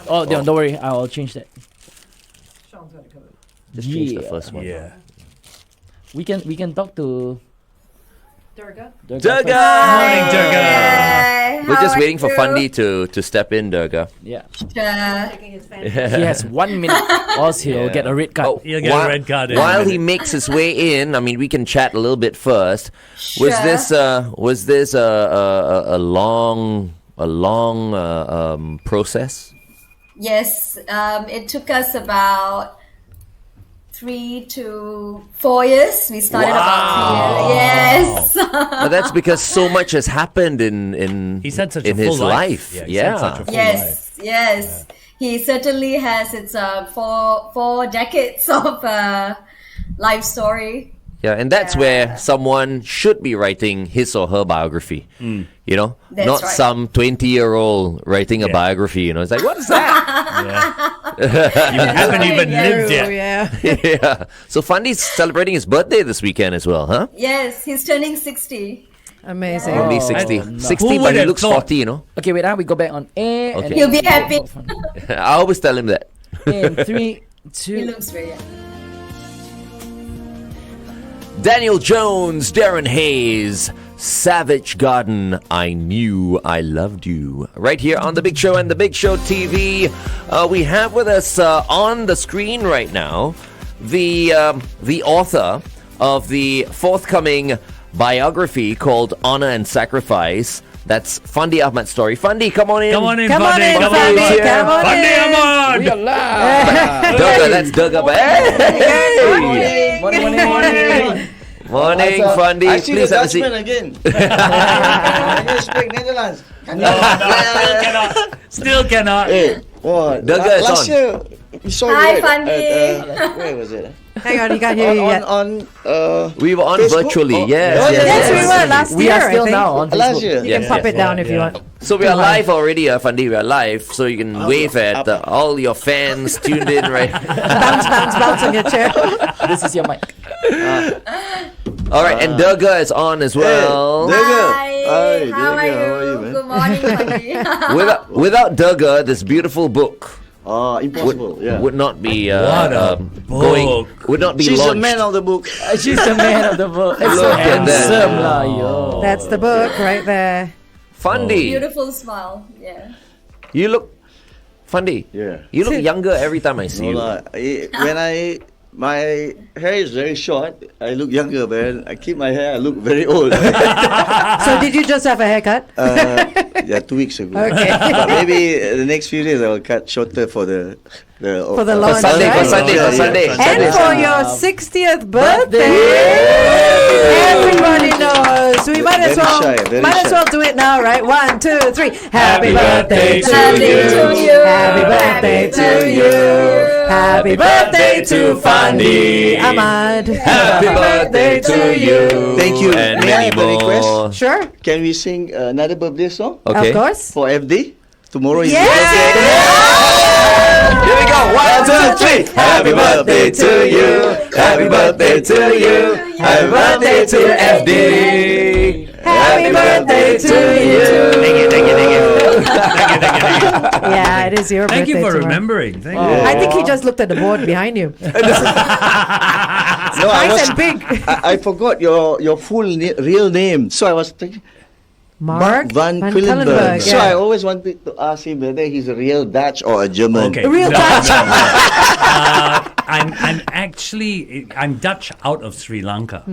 Oh, don't worry. I'll change that. Just change the first one. Yeah. We can talk to Durga. Durga! Morning, Durga. We're just waiting for Fandi to step in, Durga. Yeah. Taking his fan. He has 1 minute, or else he'll get a red card. Oh, You'll get a red card in a While he minute. makes his way in, I mean, we can chat a little bit first. Was this a long process? Yes, it took us about 3 to 4 years. We started about 3 years. Yes. But that's because so much has happened in He's had such in a full his life. life. He's had such a full life. Yes. He certainly has. It's four decades of life story. Yeah, and that's where someone should be writing his or her biography. You know, That's not right. some 20 year-old writing a biography. You know, it's like, what is that? You haven't even lived yet. Yeah. So Fandi's celebrating his birthday this weekend as well, huh? Yes, he's turning 60. Amazing. Only Oh, 60. no. 60, Who but would he have looks thought? 40, you know. Okay, wait. We go back on air. Okay. And He'll be happy. I always tell him that. In 3, 2. He looks very young. Daniel Jones, Darren Hayes, Savage Garden, I Knew I Loved You. Right here on The Big Show and The Big Show TV. We have with us on the screen right now the author of the forthcoming biography called Honor and Sacrifice. That's Fandi Ahmad's story. Fandi, come on in. Come on in, Come on Fandi. in, Come on Fandi. in. Come on Fandi in. Ahmad. We are live. Durga, that's Durga. Hey! Morning. Morning, Fandi. I see Please the have a seat. Dutchman again. Can you speak Netherlands? Can you? Still cannot. Still cannot. Hey, what? Durga is last on. year, we saw Hi, you Fandi. where was it? Hang on, you can't hear you yet. We were on Facebook? virtually, Oh, yes. Yes, we were last We year, are still I think. now on last Facebook. year. You can pop it down if you want. So we are live already, Fandi. We are live, so you can wave at all your fans tuned in, right? Bounce on your chair. This is your mic. All right, and Durga is on as well. Hi. How are Durga, how are you, you? man? Good morning, Fandi. Without Durga, this beautiful book Impossible. Yeah. would not be What a going. Would not be She's launched. the man of the book. She's the man of the book. It's so Look at that. handsome, lah, yo. That's the book right there. Fandi, Beautiful smile. Yeah. you look. Fandi, Yeah. you look younger every time I see No, you. lah. When my hair is very short, I look younger, man. I keep my hair, I look very old. So did you just have a haircut? Yeah, 2 weeks ago. Okay. But maybe the next few days I will cut shorter for the For the launch, Sunday, right? for Sunday, for Sunday. And for your 60th birthday, everybody knows. We might as Very well shy, very might as shy. well do it now, right? 1, 2, 3. Happy birthday to Happy you. to you. Happy birthday to you. Happy birthday to Fandi Ahmad. Happy birthday to you. Thank you. And May I many have a request? more. Sure, Can we sing another birthday song Okay. of course. for FD? Tomorrow is Yes. Here we go. 1, 2, 3. Happy birthday to you. Happy birthday to you. Happy birthday to FD. Happy birthday to you. Thank you. Yeah, it is your Thank birthday you for tomorrow. remembering. Thank you. I think he just looked at the board behind you. No, I Nice was. and big. I forgot your full real name, so I was thinking Mark Van Quillenberg. So yeah. I always wanted to ask him whether he's a real Dutch or a German. Okay. Real Dutch. I'm actually Dutch out of Sri Lanka.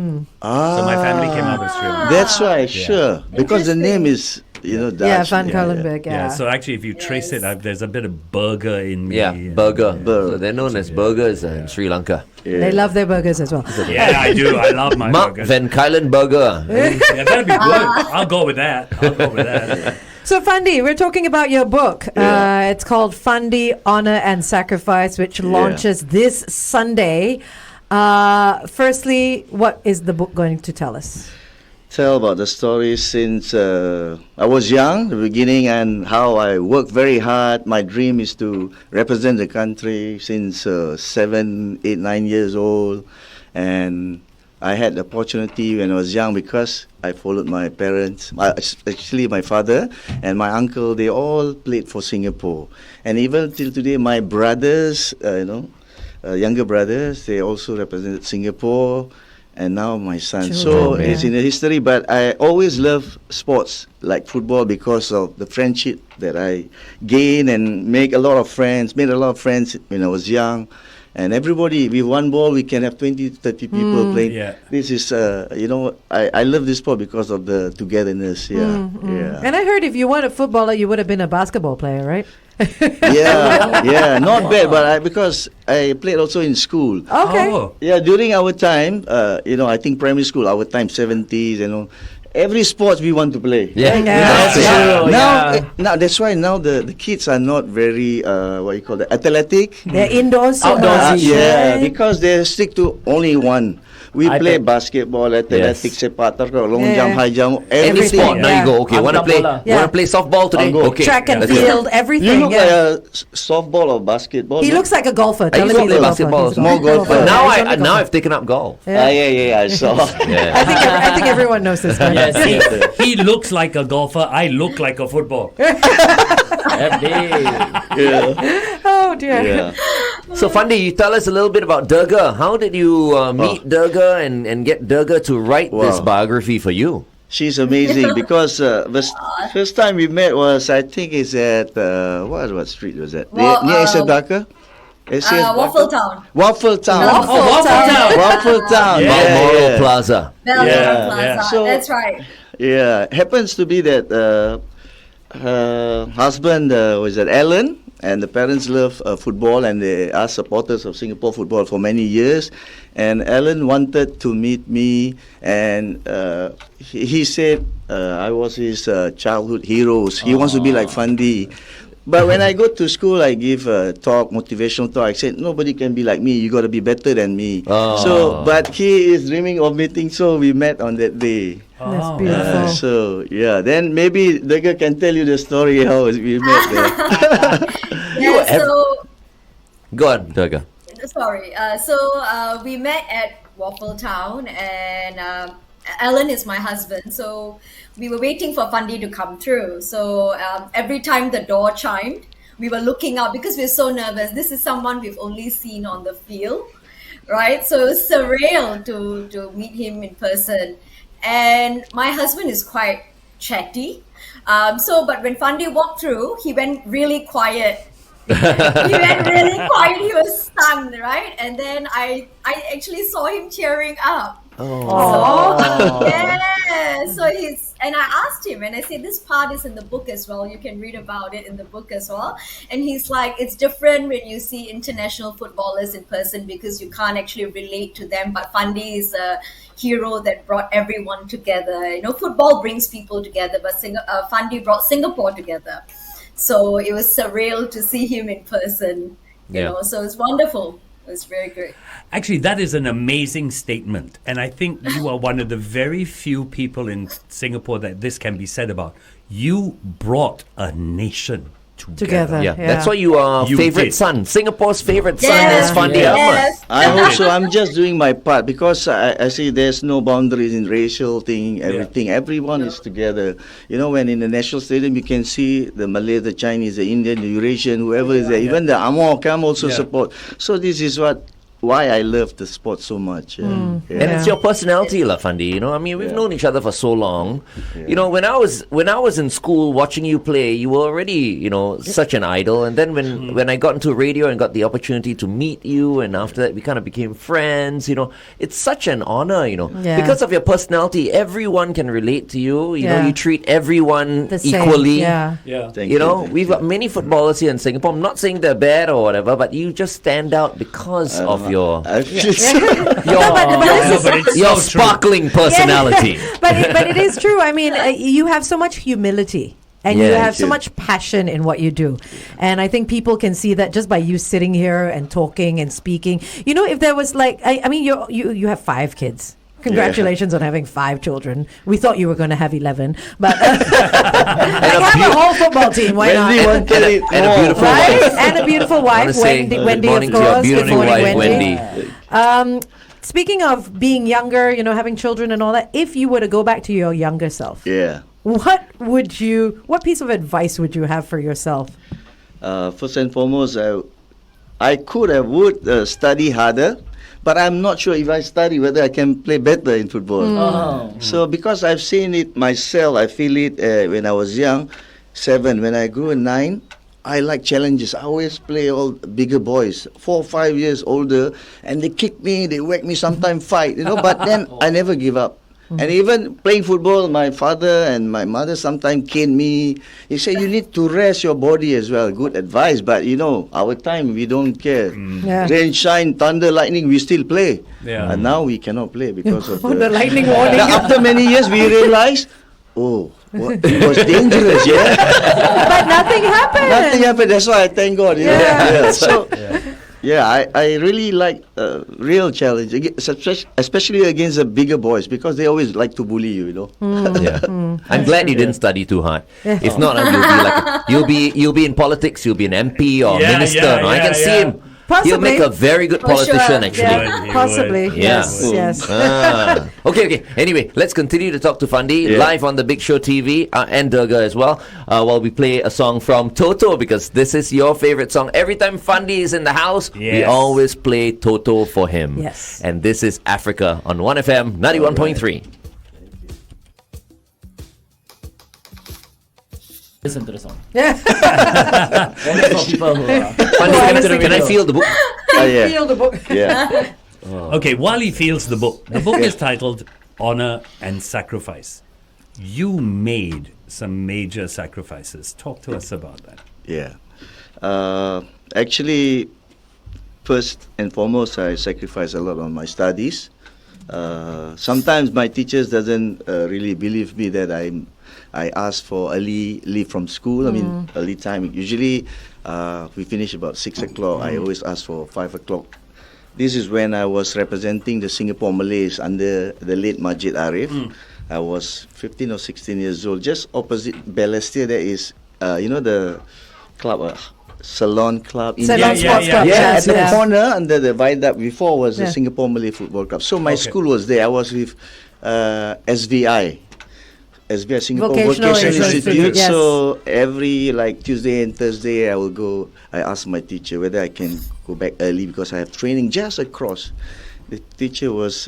Ah, So my family came out of Sri Lanka. That's right, sure. Because the name is, Dutch. Yeah, Van Kullenberg, Yeah. yeah. So actually, if you trace it, there's a bit of burger in me. Yeah, burger. Burger. So they're known as burgers in Sri Lanka. They love their burgers as well. Yeah, I do. I love my Mark burgers. Van Kylen burger. Yeah, that'd be good. I'll go with that. So, Fandi, we're talking about your book. It's called Fandi, Honor and Sacrifice, which launches this Sunday. Firstly, what is the book going to tell us? Tell about the story since I was young, the beginning, and how I worked very hard. My dream is to represent the country since 7, 8, 9 years old. And I had the opportunity when I was young because I followed my parents, actually my father and my uncle. They all played for Singapore, and even till today, my brothers, younger brothers, they also represented Singapore. And now my son. So it's in the history, but I always love sports like football because of the friendship that I gain and made a lot of friends when I was young. And everybody, with one ball, we can have 20, 30 people playing. Yeah. This is, I love this sport because of the togetherness. Yeah. And I heard if you weren't a footballer, you would have been a basketball player, right? Not bad, but because I played also in school. Okay. Oh. Yeah, during our time, I think primary school, our time, 70s, every sports we want to play. Yeah. That's true. Now that's why now the kids are not very athletic. They're indoors. Outdoorsy. Right? Because they stick to only one. We I play bet. basketball, athletics, Yes. sepak takraw, long Yeah. jump, high jump, Any everything. sport, now you go. Okay, want to play? Bola. Yeah. Want to play softball today? I'll go. Okay, Track and let's go. field, You everything. look Yeah. like a softball or basketball. He no? looks like a golfer. I used to Telling me play he's a basketball golfer. as well. More golfer. Yeah, Now he's only now golfer. I've taken up golf. I saw. Yeah. I think everyone knows this guy. Yes, He looks like a golfer. I look like a football. Yeah. Oh dear. Yeah. So Fandi, you tell us a little bit about Durga. How did you meet Durga and get Durga to write this Wow. biography for you? She's amazing because the first time we met was, I think it's at, what street was that? Well, Near Esadaka? Waffle Town. Waffle Town. Waffle Town. Waffle Town. Yeah. Balmoral Plaza. Belgium Yeah, Plaza. yeah. So- That's right. Yeah, happens to be that her husband was at Alan, and the parents love football, and they are supporters of Singapore football for many years. And Alan wanted to meet me, and he said I was his childhood heroes. He wants to be like Fandi. But when I go to school, I give a talk, motivational talk. I said, nobody can be like me. You got to be better than me. Oh. So, but he is dreaming of meeting, so we met on that day. That's Oh, beautiful. So yeah, then maybe the girl can tell you the story how we met there. Yeah, so Go on, Durga. sorry. We met at Waffle Town, and Alan is my husband. So we were waiting for Fandi to come through. So every time the door chimed, we were looking out because we were so nervous. This is someone we've only seen on the field, right? So it was surreal to meet him in person. And my husband is quite chatty. But when Fandi walked through, he went really quiet. He went really quiet. He was stunned, right? And then I actually saw him cheering up. Oh. Yeah. So and I asked him, and I said, this part is in the book as well. You can read about it in the book as well. And he's like, it's different when you see international footballers in person because you can't actually relate to them. But Fandi is a hero that brought everyone together. Football brings people together, but Fandi brought Singapore together. So it was surreal to see him in person. So it's wonderful. It was very great. Actually, that is an amazing statement. And I think you are one of the very few people in Singapore that this can be said about. You brought a nation together. Yeah, that's why you are You favorite did. son. Singapore's favorite son Yes, is Fandi yes. Ahmad. I'm just doing my part because I see there's no boundaries in racial thing, everything. Everyone is together. When in the national stadium, you can see the Malay, the Chinese, the Indian, the Eurasian, whoever is there. Even the Amor come also support. So this is why I love the sport so much. And it's your personality, La Fandi. I mean, we've known each other for so long. When I was in school watching you play, you were already, such an idol. And then when I got into radio and got the opportunity to meet you, and after that we kind of became friends. It's such an honor. Yeah. Because of your personality, everyone can relate to you. You treat everyone The same. equally. Yeah. Yeah. Thank you. We've got many footballers here in Singapore. I'm not saying they're bad or whatever, but you just stand out because of your No, but this is- your sparkling personality. but it is true. I mean, you have so much humility. And you Yeah, have so much passion in what you do. And I think people can see that just by you sitting here and talking and speaking. If there was I mean, you have 5 kids. Congratulations on having 5 children. We thought you were going to have 11. But have a whole football team. Why not? Wendy wanted it And a more. beautiful Right? wife. And a beautiful I wanna wife, say Wendy, good morning of to your course. Good beautiful morning, wife, Wendy. Wendy. speaking of being younger, having children and all that, if you were to go back to your younger self, Yeah. what piece of advice would you have for yourself? First and foremost, I would study harder, but I'm not sure if I study whether I can play better in football. Oh. So because I've seen it myself, I feel it when I was young, 7. When I grew 9, I like challenges. I always play all bigger boys, 4 or 5 years older, and they kick me, they whack me, sometimes fight, but then I never give up. And even playing football, my father and my mother sometimes cane me. He said, you need to rest your body as well. Good advice, but our time, we don't care. Yeah. Rain, shine, thunder, lightning, we still play. Yeah. And now we cannot play because of The lightning warning. Now, after many years, we realize, it was dangerous, yeah? But nothing happened. Nothing happened. That's why I thank God. Yeah. So, I really like real challenge, especially against the bigger boys because they always like to bully you. Yeah. I'm glad you didn't study too hard. If not, you'll be in politics. You'll be an MP or Yeah, minister. yeah, no? I can yeah, see yeah. him. Possibly. He'll make a very good For politician, sure. actually. Yeah, He would. possibly. Yeah. Yes. Okay. Anyway, let's continue to talk to Fandi live on the Big Show TV and Durga as well while we play a song from Toto because this is your favorite song. Every time Fandi is in the house, we Yes. always play Toto for him. Yes. And this is Africa on 1FM 91.3. Listen to the song. Yeah. Only for people who are. Fandi, can I feel the book? Yeah. Feel the book. Yeah. Okay, while he feels the book is titled Honor and Sacrifice. You made some major sacrifices. Talk to us about that. Yeah. Actually, first and foremost, I sacrifice a lot on my studies. Sometimes my teachers doesn't really believe me that I ask for early leave from school. I mean, early time. Usually, we finish about 6 o'clock. I always ask for 5 o'clock. This is when I was representing the Singapore Malays under the late Majid Arif. I was 15 or 16 years old. Just opposite Balestier, there is, the club, Salon Club. Salon Sports Club. Yeah, Yes, at the yeah. corner under the viaduct before was the Yeah. Singapore Malay Football Club. So my Okay. school was there. I was with SVI. Singapore Vocational Vocational Institute, Institute. yes. So every Tuesday and Thursday I will go. I ask my teacher whether I can go back early because I have training just across. The teacher was,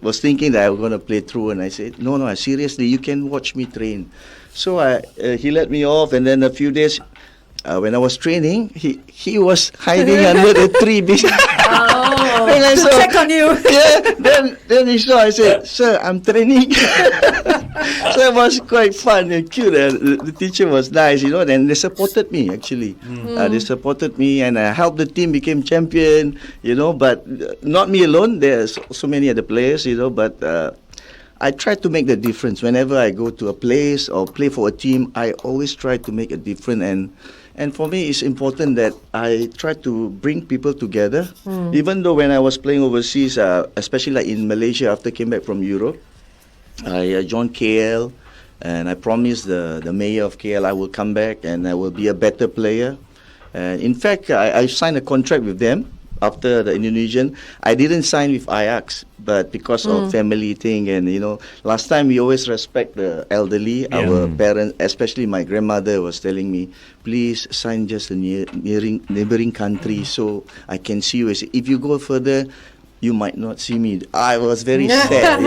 was thinking that I was going to play through, and I said, no, seriously, you can watch me train. So he let me off, and then a few days. When I was training, he was hiding under the tree. And I saw, Check on you. Yeah, then he saw. I said, "Sir, I'm training." So it was quite fun and cute. The teacher was nice, and they supported me actually. They supported me, and I helped the team became champion. But not me alone. There's so many other players, But I try to make the difference whenever I go to a place or play for a team. I always try to make a difference, and for me, it's important that I try to bring people together. Even though when I was playing overseas, especially like in Malaysia, after I came back from Europe, I joined KL, and I promised the mayor of KL I will come back and I will be a better player. In fact, I signed a contract with them after the Indonesian. I didn't sign with Ajax, but because of family thing, and last time we always respect the elderly. Our parents, especially my grandmother, was telling me, please sign just a neighboring country so I can see you. I said, if you go further, you might not see me. I was very sad,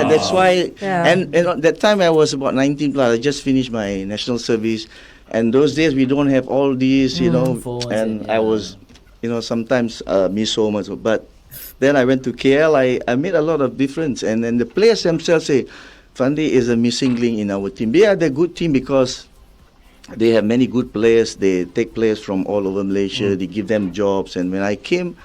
that's why. Yeah. And at that time I was about 19 plus. I just finished my national service, and those days we don't have all these, phones and and, I was, sometimes miss so much. But then I went to KL. I made a lot of difference, and then the players themselves say, Fandi is a missing link in our team. They are the good team because they have many good players. They take players from all over Malaysia. They give them jobs, and when I came,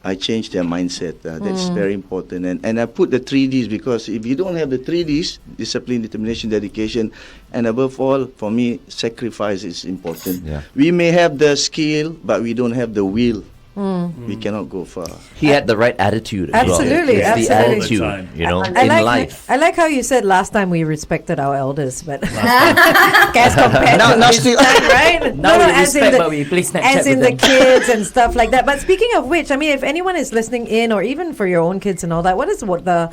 I changed their mindset. That's very important. And I put the 3Ds because if you don't have the 3Ds, discipline, determination, dedication, and above all, for me, sacrifice is important. Yeah. We may have the skill, but we don't have the will we cannot go far. He had the right attitude as well. Absolutely, It's the absolutely. attitude, you know, I in like life. I like how you said last time we respected our elders, but as compared Now- to now this still- time, right? Now we as in respect, the, but we play Snapchat as in with the them. kids and stuff like that. But speaking of which, I mean, if anyone is listening in, or even for your own kids and all that, what is the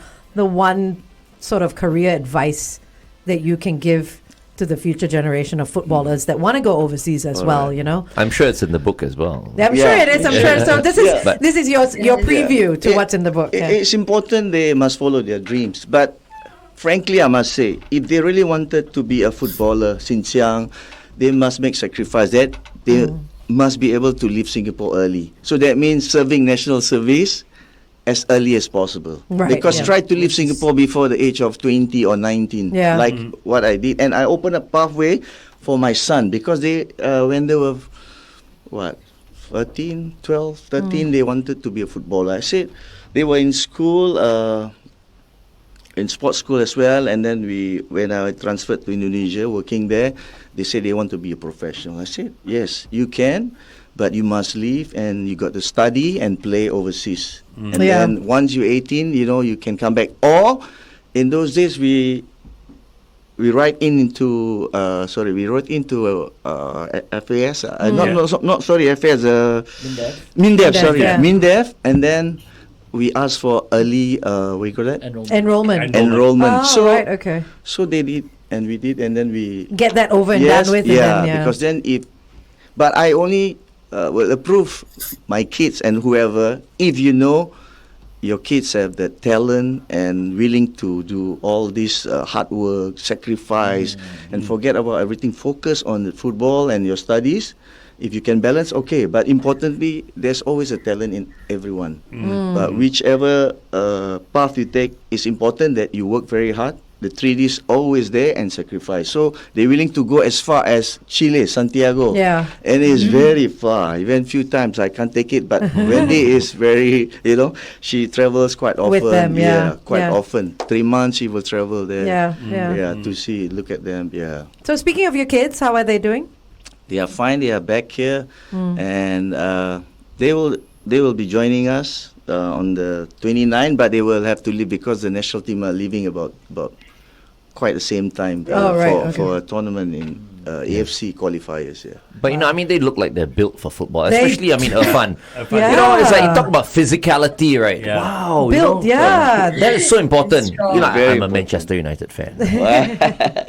one sort of career advice that you can give to the future generation of footballers that want to go overseas as well? You know, I'm sure it's in the book as well. I'm Yeah. sure it is. I'm sure. So this is Yeah. this is your preview to It- what's in the book. Yeah. It's important they must follow their dreams. But frankly, I must say, if they really wanted to be a footballer since young, they must make sacrifice. That they must be able to leave Singapore early. So that means serving national service as early as possible. Right, Because yeah. try to leave Singapore before the age of 20 or 19, Yeah. like what I did. And I opened a pathway for my son because they, when they were, 12, 13, they wanted to be a footballer. I said, they were in school, in sports school as well, and then when I transferred to Indonesia, working there, they said they want to be a professional. I said, yes, you can, but you must leave and you got to study and play overseas. And Yeah. then once you're 18, you can come back. Or in those days, we wrote into FAS. FAS. MINDEF. Sorry, yeah. MINDEF, and then we asked for early what do you call that? Enrollment. Enrollment. Oh, So right, okay. so they did, and we did, and then we Get that over and done with. yeah, and then, because then but I only will approve my kids and whoever if your kids have the talent and willing to do all this hard work, sacrifice, and forget about everything. Focus on the football and your studies. If you can balance, okay. But importantly, there's always a talent in everyone. But whichever path you take, it's important that you work very hard. The 3D is always there and sacrifice. So they're willing to go as far as Chile, Santiago. Yeah. And it's very far. Even few times I can't take it. But Wendy is very, she travels quite often. With them, yeah. Quite Yeah. often. 3 months she will travel there. Yeah. To see, look at them. Yeah. So speaking of your kids, how are they doing? They are fine. They are back here, and they will be joining us on the 29th. But they will have to leave because the national team are leaving about quite the same time for a tournament in AFC qualifiers. Yeah. But they look like they're built for football, especially Irfan. Yeah. It's like you talk about physicality, right? Yeah. Wow, Built, yeah. that is so important. Strong. Very I'm a important. Manchester United fan.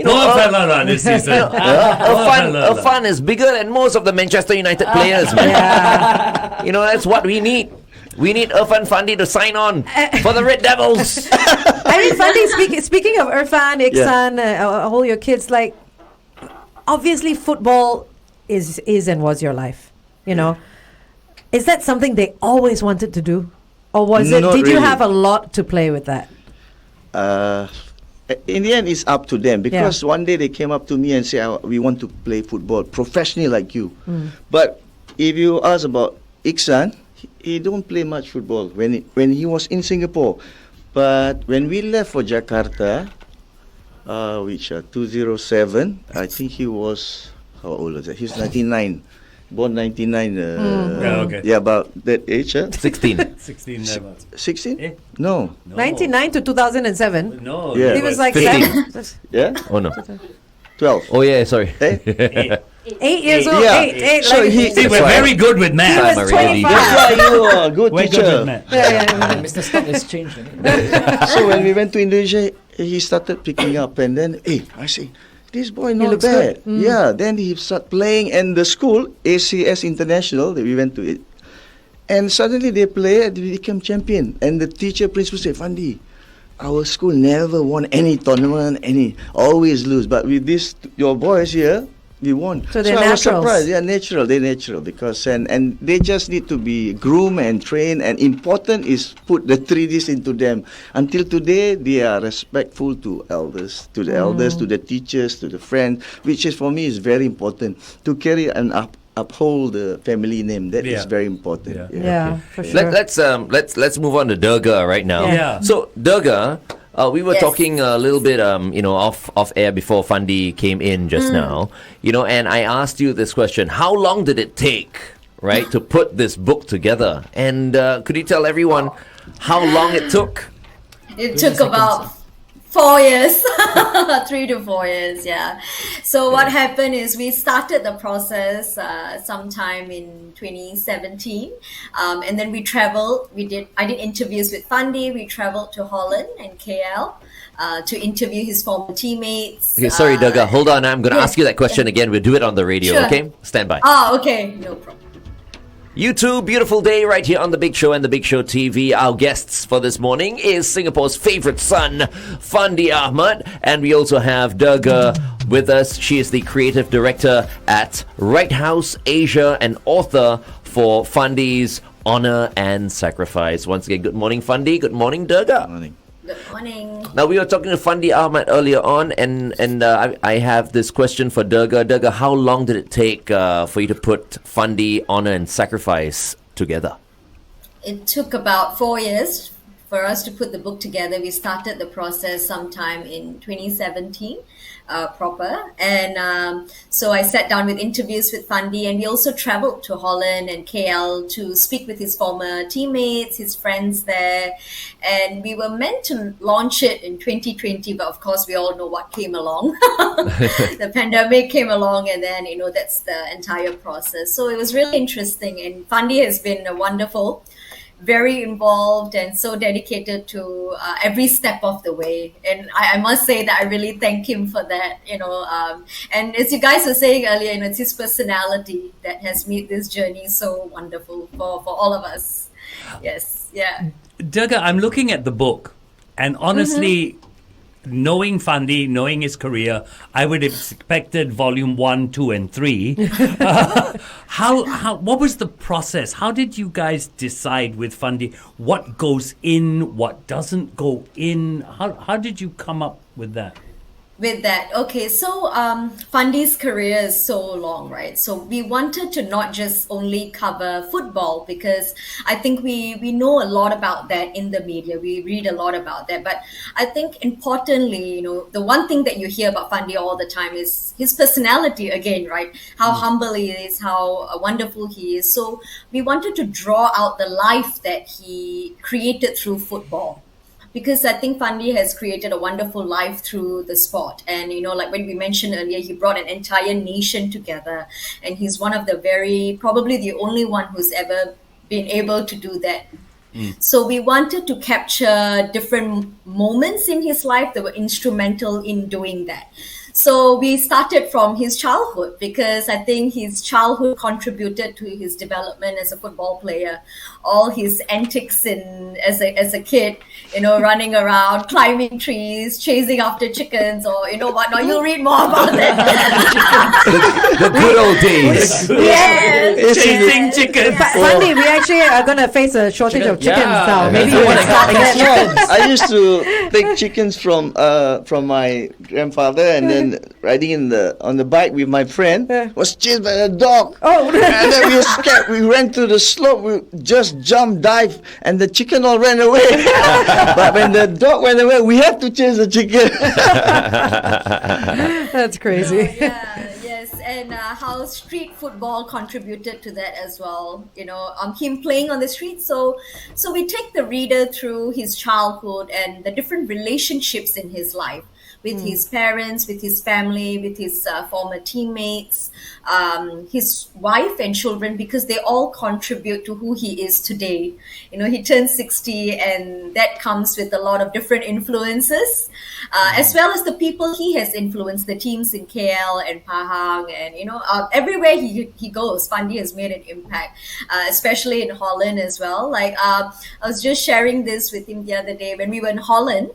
No, this season. Irfan is bigger than most of the Manchester United players, man. Yeah. That's what we need. We need Irfan Fandi to sign on for the Red Devils. I mean, Fandi, speaking of Irfan, Iksan, all your kids, like, obviously football is and was your life, Is that something they always wanted to do? Or was it, Not did you really. have a lot to play with that? In the end, it's up to them because one day they came up to me and said, "We want to play football professionally like you." But if you ask about Iksan, he don't play much football when he was in Singapore. But when we left for Jakarta, which 207, I think he was, how old was that? He was 99, born 99. Yeah, okay. Yeah, about that age. 16. 16 never. 16? Eh? No. 99 to 2007. No. Yeah. He was like 15. 7, Yeah? Oh no. 12. Oh yeah, sorry. Eh? 8 years old. Yeah. Eight, So like, he- See, we're very good with he math. was I'm already 25. That's why you are a good We're good teacher. with math. Yeah. Mr. Stock has changed. Right? So when we went to Indonesia, he started picking up, and then I say, this boy not looks bad. good. Yeah. Then he started playing, and the school ACS International that we went to it, and suddenly they played, they became champion, and the teacher principal said, Fandi, our school never won any tournament, always lose, but with this your boys here, we won. So they're I was naturals. surprised. Yeah, natural. They're natural because and they just need to be groomed and trained. And important is put the 3Ds into them. Until today, they are respectful to elders, to the elders, to the teachers, to the friends, which is for me is very important to carry and uphold the family name. That is Yeah. very important. Yeah. Yeah, for sure. Let's move on to Durga right now. Yeah. So Durga, we were Yes. talking a little bit, off air before Fandi came in just now, and I asked you this question: how long did it take, right, to put this book together. And could you tell everyone how long it took? It took about 4 years, 3 to 4 years, yeah. So what happened is we started the process sometime in 2017, and then we traveled. I did interviews with Fandi. We traveled to Holland and KL to interview his former teammates. Okay, sorry, Durga. Hold on. I'm going to yes, ask you that question again. We'll do it on the radio, Sure. okay? Stand by. Oh, okay, no problem. You too, beautiful day right here on The Big Show and The Big Show TV. Our guests for this morning is Singapore's favorite son, Fandi Ahmad. And we also have Durga with us. She is the creative director at Right House Asia and author for Fandi's Honor and Sacrifice. Once again, good morning, Fandi. Good morning, Durga. Morning. Good morning. Now, we were talking to Fandi Ahmad earlier on, and I have this question for Durga. Durga, how long did it take for you to put Fandi, Honor and Sacrifice together? It took about 4 years for us to put the book together. We started the process sometime in 2017 proper. And so I sat down with interviews with Fandi, and we also traveled to Holland and KL to speak with his former teammates, his friends there. And we were meant to launch it in 2020, but of course we all know what came along. The pandemic came along, and then, that's the entire process. So it was really interesting. And Fandi has been wonderful, very involved and so dedicated to every step of the way. And I must say that I really thank him for that, and as you guys were saying earlier, it's his personality that has made this journey so wonderful for all of us. Yes, yeah. Durga, I'm looking at the book, and honestly, knowing Fandi, knowing his career, I would have expected volume 1, 2, and 3. What was the process? How did you guys decide with Fandi what goes in, what doesn't go in? How did you come up with that? Okay, so Fandi's career is so long, right? So we wanted to not just only cover football, because I think we know a lot about that in the media. We read a lot about that. But I think importantly, the one thing that you hear about Fandi all the time is his personality again, right? How humble he is, how wonderful he is. So we wanted to draw out the life that he created through football, because I think Fandi has created a wonderful life through the sport. And, like when we mentioned earlier, he brought an entire nation together. And he's one of probably the only one who's ever been able to do that. So we wanted to capture different moments in his life that were instrumental in doing that. So we started from his childhood, because I think his childhood contributed to his development as a football player. All his antics as a kid, running around, climbing trees, chasing after chickens, or whatnot. You'll read more about that. The good old days. Yes. Chasing chickens. Fandi, we actually are going to face a shortage of chickens now. Maybe you Yeah. can start again. I used to take chickens from my grandfather, and then riding on the bike with my friend, was chased by a dog. Oh. And then we were scared. We ran to the slope. We just jumped, dive, and the chicken all ran away. But when the dog went away, we had to chase the chicken. That's crazy. Yes, and how street football contributed to that as well. Him playing on the street. So we take the reader through his childhood and the different relationships in his life, with his parents, with his family, with his former teammates, his wife and children, because they all contribute to who he is today. He turned 60, and that comes with a lot of different influences, as well as the people he has influenced, the teams in KL and Pahang, and everywhere he goes, Fandi has made an impact, especially in Holland as well. Like I was just sharing this with him the other day when we were in Holland,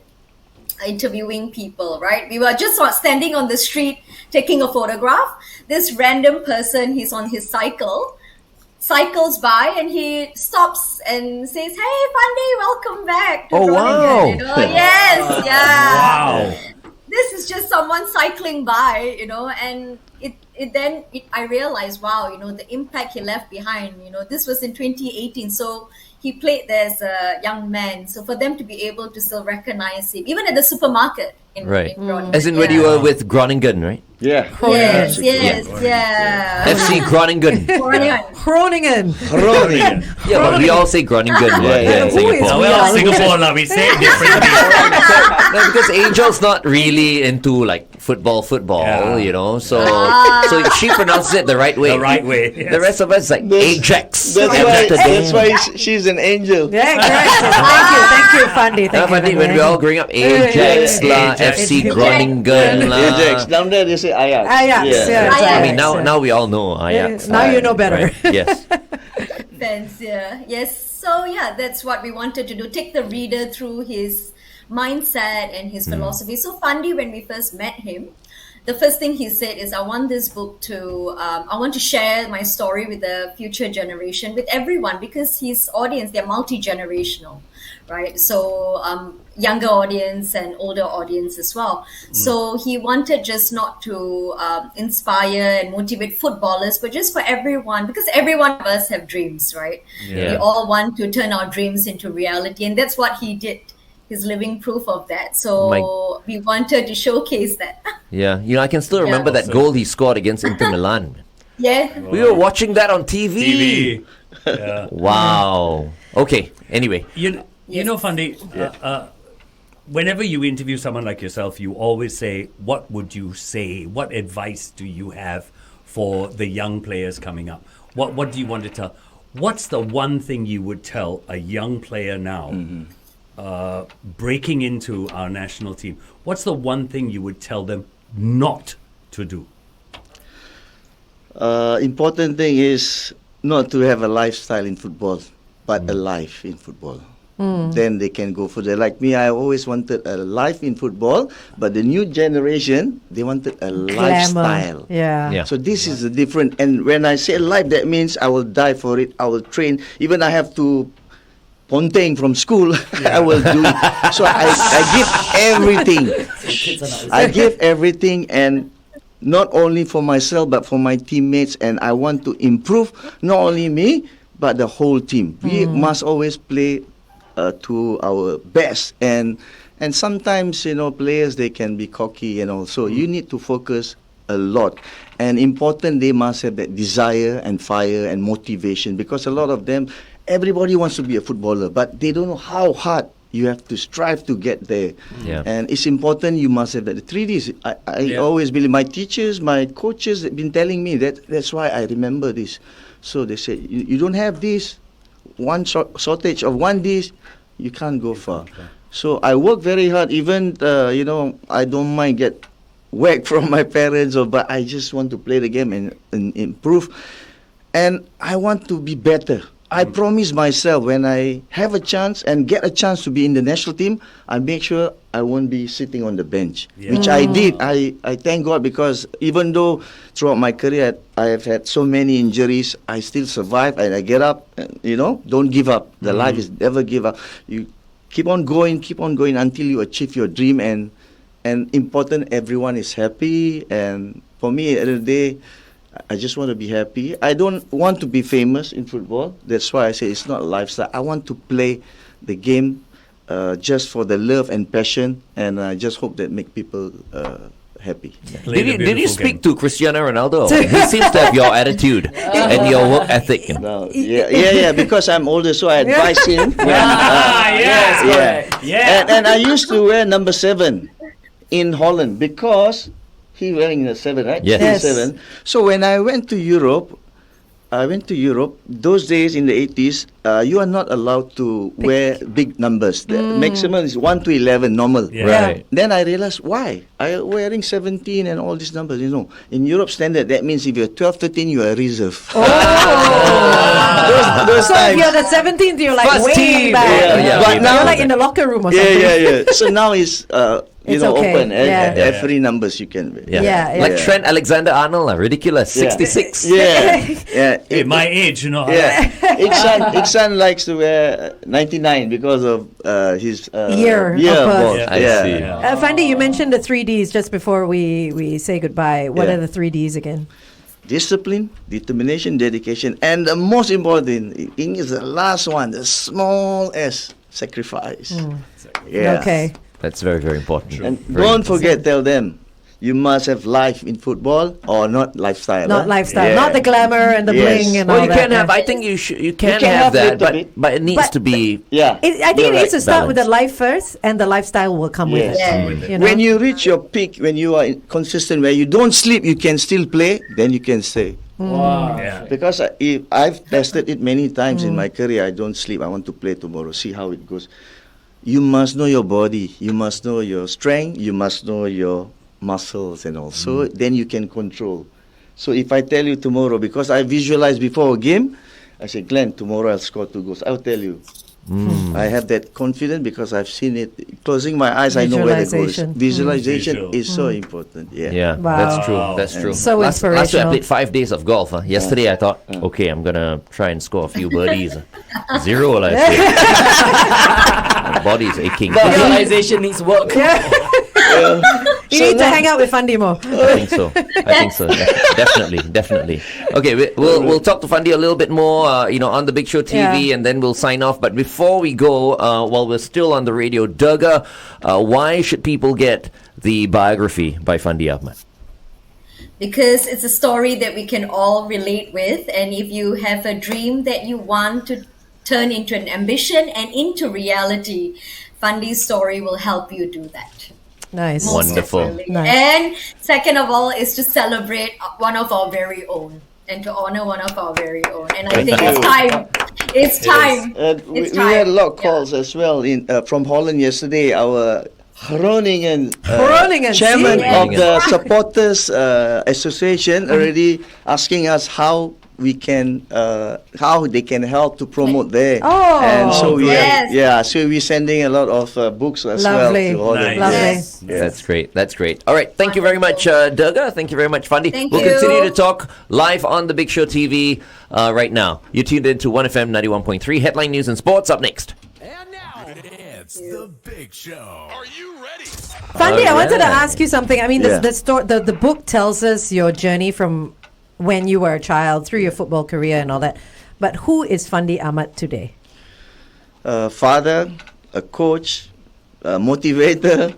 interviewing people, right? We were just standing on the street taking a photograph. This random person, he's on his cycles by, and he stops and says, "Hey, Fandi, welcome back to Groningen." Wow. Yes, yeah. Wow. This is just someone cycling by, and I realized, wow, the impact he left behind. This was in 2018, so he played there as a young man. So for them to be able to still recognize him, even at the supermarket in Right. Groningen. As in when you were with Groningen, right? Yeah. Yes, Yeah. yeah. FC Groningen. Groningen. Groningen. Yeah, but we all say Groningen. right, yeah. in Who is Singapore. Oh, well, Singapore, lah, we say it differently. No, because Angel's not really into like football, Yeah. so she pronounces it the right way. The right way. The rest of us like Ajax. That's why she's an angel. Yeah, correct. Thank you, Fandi. Thank you. When we all growing up, Ajax lah, Ajax. FC Groningen lah. Ajax. Down there they say Ajax. Ajax, yeah. I mean, Ajax, now we all know Ajax. Now you know better. Right, yes. Fans, yeah. Yes. So yeah, that's what we wanted to do. Take the reader through his mindset and his philosophy. So Fandi, when we first met him, the first thing he said is, I want this book to, I want to share my story with the future generation, with everyone, because his audience, they're multi-generational, right? So younger audience and older audience as well. So he wanted just not to inspire and motivate footballers, but just for everyone, because every one of us have dreams, right? Yeah. We all want to turn our dreams into reality, and that's what he did. He's living proof of that. So we wanted to showcase that. Yeah, I can still remember that goal he scored against Inter Milan. Yeah. We were watching that on TV. TV. Yeah. Wow. Okay. Anyway. You know, Fandi, whenever you interview someone like yourself, you always say, what would you say? What advice do you have for the young players coming up? What do you want to tell? What's the one thing you would tell a young player now breaking into our national team? What's the one thing you would tell them not to do? Important thing is not to have a lifestyle in football, but a life in football. Then they can go further. Like me, I always wanted a life in football, but the new generation, they wanted a lifestyle. Yeah. So this is the different. And when I say life, that means I will die for it. I will train. Even I have to ponteng from school, I will do it. So I give everything. I give everything, and not only for myself, but for my teammates. And I want to improve not only me, but the whole team. We must always play to our best. And sometimes, players, they can be cocky and all. So you need to focus a lot. And important, they must have that desire and fire and motivation, because a lot of them, everybody wants to be a footballer, but they don't know how hard you have to strive to get there. Yeah. And it's important you must have that. The 3Ds, I always believe, my teachers, my coaches have been telling me that's why I remember this. So they say, you don't have this, one shortage of one dish, you can't go far. So I work very hard, even, I don't mind get whack from my parents, but I just want to play the game and improve. And I want to be better. I promise myself, when I have a chance and get a chance to be in the national team, I make sure I won't be sitting on the bench, which I did. I thank God, because even though throughout my career I have had so many injuries, I still survive and I get up. Don't give up. The life is never give up. You keep on going until you achieve your dream. And important, everyone is happy. And for me, at the end of the day, I just want to be happy. I don't want to be famous in football. That's why I say it's not a lifestyle. I want to play the game just for the love and passion, and I just hope that make people happy. Did you speak to Cristiano Ronaldo? He seems to have your attitude and your work ethic. No, yeah. Because I'm older, so I advise him. And I used to wear number 7 in Holland, because he wearing the 7, right? Yes. 7. So when I went to Europe, those days in the 80s, you are not allowed to wear big numbers. The maximum is 1 to 11, normal. Yeah. Right. Then I realized why. I wearing 17 and all these numbers, In Europe standard, that means if you're 12, 13, you are reserve. Those So times. if you're the 17th, you're like First way team. back. Yeah, But way now- You're like in the locker room or something. Yeah. So now it's It's okay. open. Yeah. Every numbers you can. Yeah. Like Yeah. Trent Alexander-Arnold, ridiculous, Yeah. 66. Yeah. At my age, you know. Yeah, Iksan likes to wear 99 because of his Year of of birth. birth. I Yeah. see. Yeah. Fandi, you mentioned the 3Ds just before we say goodbye. What Yeah. are the 3Ds again? Discipline, determination, dedication, and the most important thing is the last one, the small s, sacrifice. Yeah. Okay. That's very, very important. And Very don't important. forget, tell them, you must have life in football or not lifestyle. Not lifestyle, Yeah. not the glamour and the Yes. bling and Well, all you that. can have. yeah. I think you can can have have that, little bit. but it needs But- to be. Yeah. I think You're it needs to right. start with the Balance. life first, and the lifestyle will come with Yes. it. Yeah. With it. You know? When you reach your peak, when you are consistent, where you don't sleep, you can still play, then you can stay. Wow. Yeah. Because if I've tested it many times in my career, I don't sleep. I want to play tomorrow. See how it goes. You must know your body. You must know your strength. You must know your muscles and all. So then you can control. So if I tell you tomorrow, because I visualize before a game, I say, Glenn, tomorrow I'll score 2 goals. I'll tell you. I have that confidence because I've seen it. Closing my eyes, I know where the goal is. Visualization. Visualization Visual. is so important. Yeah. Yeah, Wow. that's true. That's true. So last year I inspirational. played 5 days of golf. Yesterday I thought, okay, I'm gonna try and score a few birdies. Zero last year. My body's aching. Visualization needs work. You need to hang out with Fandi more. I think so. Definitely. Okay, we'll talk to Fandi a little bit more, on the Big Show TV, Yeah. and then we'll sign off. But before we go, while we're still on the radio, Durga, why should people get the biography by Fandi Ahmad? Because it's a story that we can all relate with, and if you have a dream that you want to turn into an ambition and into reality, Fundi's story will help you do that. Nice. Most Wonderful. definitely. Nice. And second of all is to celebrate one of our very own and to honor one of our very own. And I think it's time. It's time. We It's had a time. lot of Yeah. calls as well from Holland yesterday. Our Groningen, Groningen, chairman see? of the Yes. Supporters Association already asking us how we can, how they can help to promote there. Oh, and so we, yes. so we're sending a lot of books as Lovely. well to Holland. Nice. Lovely. Yes. That's great. That's great. All right. Thank you very much, Durga. Thank you very much, Fandi. Thank we'll you. continue to talk live on the Big Show TV right now. You're tuned in to 1FM 91.3. Headline News and Sports up next. And now, it's the Big Show. Are you ready? Fandi, I wanted to yeah. ask you something. I mean, Yeah. the book tells us your journey from when you were a child through your football career and all that. But who is Fandi Ahmad today? Father, a coach, a motivator,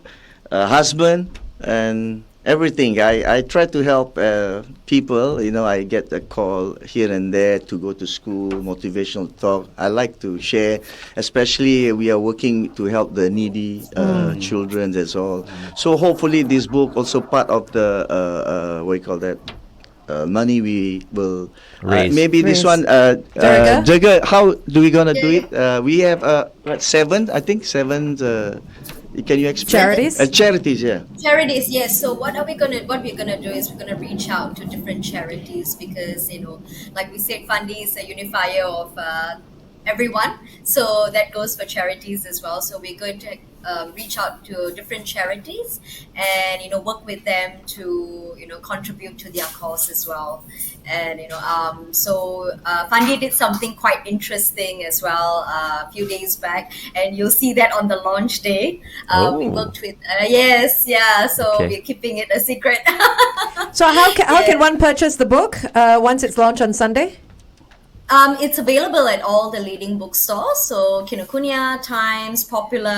a husband, and everything. I try to help people. I get a call here and there to go to school, motivational talk. I like to share, especially we are working to help the needy children. That's all. So hopefully this book also part of the what do you call that? Money we will Raise. maybe Raise. this one Jagga? Jagga, how do we gonna do it? We have seven. Can you explain? Charities? Charities, yeah. Charities, yes. So what we're gonna do is we're gonna reach out to different charities because like we said, Fandi is a unifier of everyone. So that goes for charities as well. So we're going to reach out to different charities and work with them to contribute to their cause as well. And so Fandi did something quite interesting as well a few days back, and you'll see that on the launch day. We worked with so Okay. we're keeping it a secret. So how can one purchase the book once it's launched on Sunday? It's available at all the leading bookstores, so Kinokuniya, Times, Popular,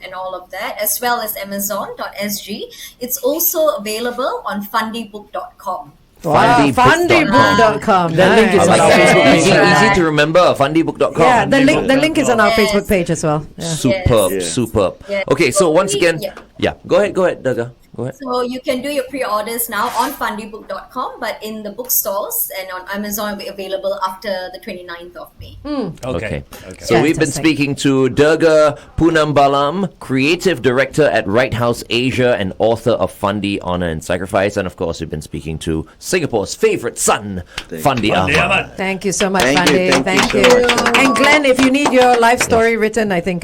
and all of that, as well as Amazon.sg. It's also available on fundibook.com. Fundibook.com. Fundibook.com. That link is I on like our that. Facebook Easy, page. easy to remember. Fundibook.com. Yeah, the link is on our Yes. Facebook page as well. Yeah. Superb, Yes. superb. Yes. Okay, so once again, Yeah. Go ahead, Durga. Go ahead. So you can do your pre-orders now on fundibook.com, but in the bookstores and on Amazon will be available after the 29th of May. Okay. Okay. So we've been Fantastic. speaking to Durga Poonambalam, Creative Director at Right House Asia and author of Fandi, Honor and Sacrifice. And of course, we've been speaking to Singapore's favorite son, Fandi Fandi Ahmad. Ahmad. Thank you so much, Thank you, Fandi. thank you Thank so you. much. And Glenn, if you need your life story written, I think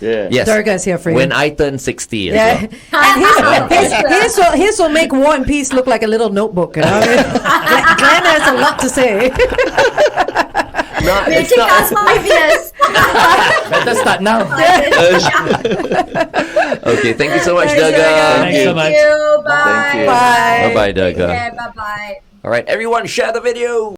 Yeah. Yes. Durga is here for you. When I turn 60 as Yeah, well. and his will make War and Peace look like a little notebook. You know? Glenn has a lot to say. No, May it's take not. us 5 years. Better start now. Okay, thank you so much, Thanks, Durga. Durga. Thanks so much. Thank you. Bye. Thank you. Bye. Bye-bye, Take Durga. care. Bye-bye. All right, everyone, share the video.